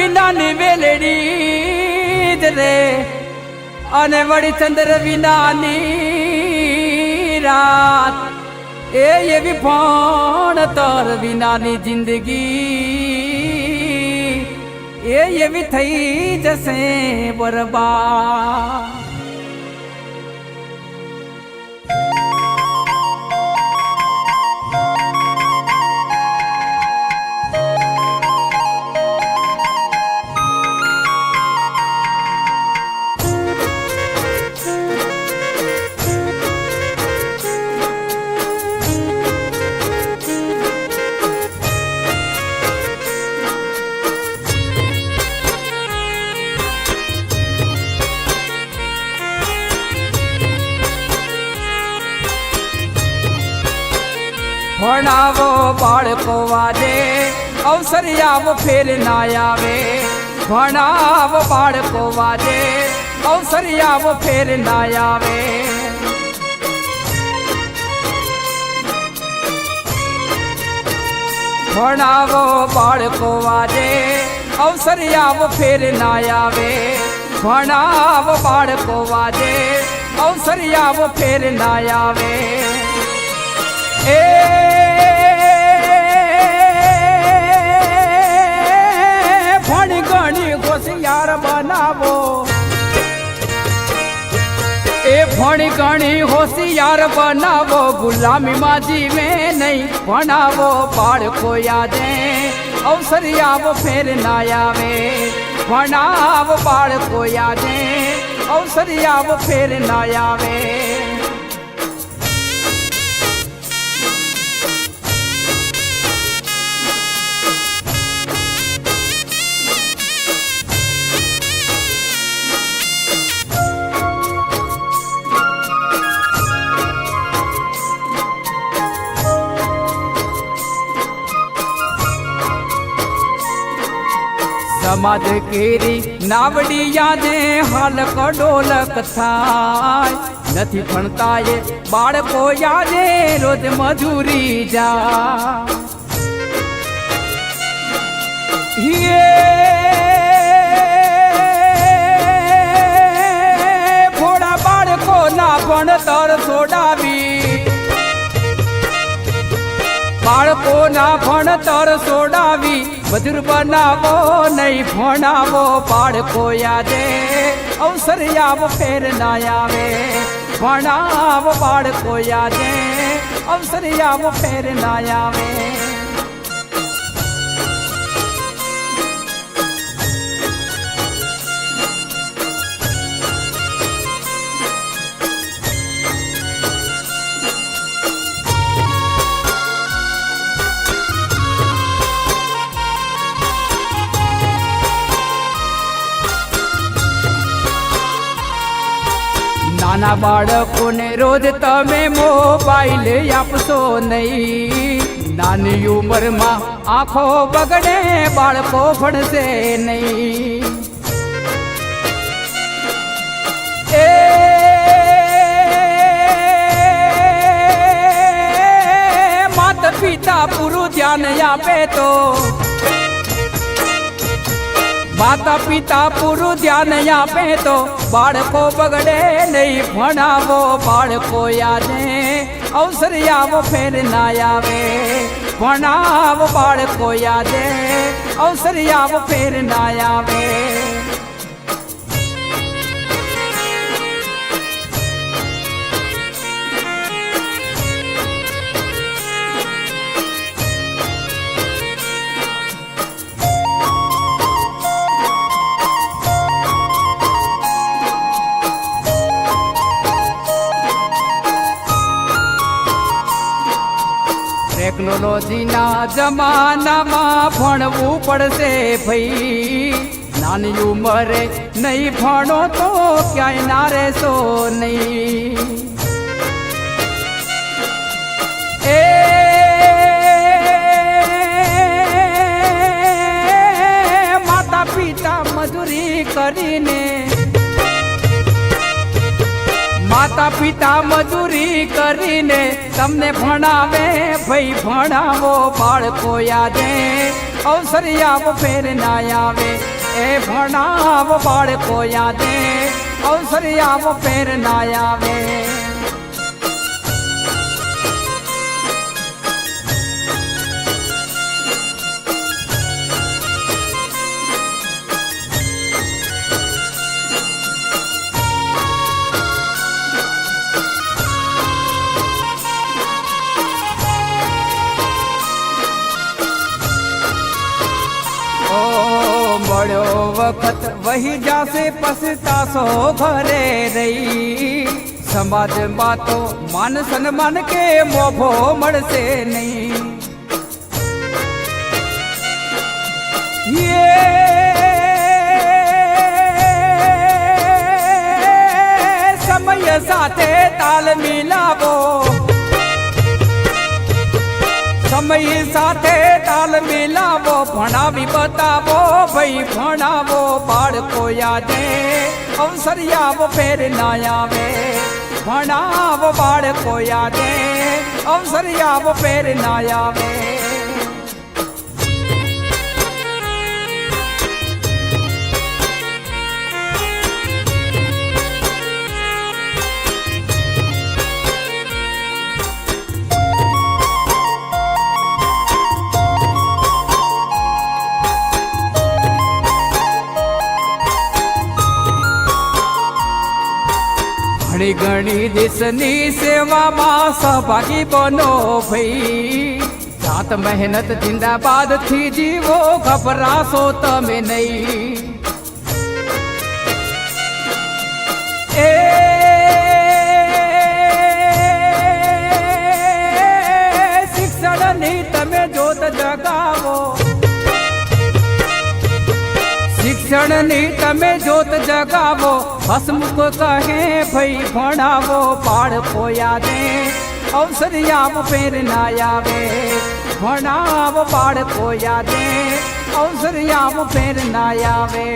વિનાની વેલડી રે અને વળી ચંદ્ર વિનાની રાત એ એવી ભણતર વિનાની જિંદગી એ એવી થઈ જશે બરબાદ. ભણાવો બાળકો વાજે અવસર આવો ફેર ના આવે. ભણાવો બાળકો વાજે અવસર આવો ફેર ના આવે. ભણાવો બાળકો વાજે અવસર આવો ફેર ના આવે. ભણાવો બાળકો વાજે અવસર આવો ફેર ના આવે. એ ભણી ગણી હોશિયાર બનાવો. એ ભણી ગણી હોશિયાર બનાવો. ગુલામીમાં જીવે નહીં. ભણાવો બાળકો યાદે અવસર આવો ફેર ના આવે. ભણાવો બાળકો યાદે અવસર આવો ફેર ના આવે. સમાજ કેરી નાવડી યાદે હાલક ડોલક થાય. નથી ભણતા એ બાળકો યાદે રોજ મજૂરી જાય. ભોળા બાળકો ના ભણતર છોડાવી. બાળકો ના ભણતર છોડાવી. મજૂર બનાવો નહીં. ભણાવો બાળકો યાદે અવસર આવો ફેર ના આવે. ભણાવો બાળકો યાદે અવસર આવો ફેર ના આવે. નાના બાળકોને રોજ તમે મોબાઈલ આપશો નહીં. નાની ઉંમરમાં આંખો બગડે બાળકો ભણશે નહીં. એ માતા પિતા પૂરું ધ્યાન આપે તો. માતા પિતા પૂરું ધ્યાન આપે તો બાળકો બગડે નહીં. ભણાવો બાળકો યાદે અવસર આવો ફેર ના આવે. ભણાવો બાળકો યાદે અવસર આવો ફેર ના આવે. ટેકનોલોજીના જમાનામાં ભણવું પડશે ભાઈ. નાની ઉંમરે નહીં ભણો તો ક્યાંય ના રહેશો નહીં. એ માતા પિતા મજૂરી કરીને. માતા પિતા મજૂરી કરીને તમને ભણાવે ભાઈ. ભણાવો બાળકો યાદે અવસર આવો ફેર ના આવે. એ ભણાવો બાળકો યાદે અવસર આવો ફેર ના આવે. મળ્યો વખત વહી જાશે પછતાશો ઘરે રહી. સમાજમાં તો માન સન્માન કે મોભો મળશે નહીં. સમય સાથે તાલ મિલાવો, સમય સાથે તાલ મિલાવો, ભણાવી બતાવો ભાઈ ભણાવો બાળકો યાદે અવસર આવો ફેર ના આવે. ભણાવો બાળકો યાદે અવસર આવો ફેર ના આવે. ઘણી ઘણી દેશની સેવામાં સહભાગી બનો ભાઈ. જાત મહેનત જિંદાબાદ થી જીવો, ગભરાશો તમે નહીં. એ શિક્ષણની તમે જોત જગાવો, શિક્ષણની તમે જોત જગાવો. હસમુખ કહે ભાઈ ભણાવો બાળકો યાદે અવસર આવો ફેર ના આવે. ભણાવો બાળકો યાદે અવસર આવો ફેર ના આવે.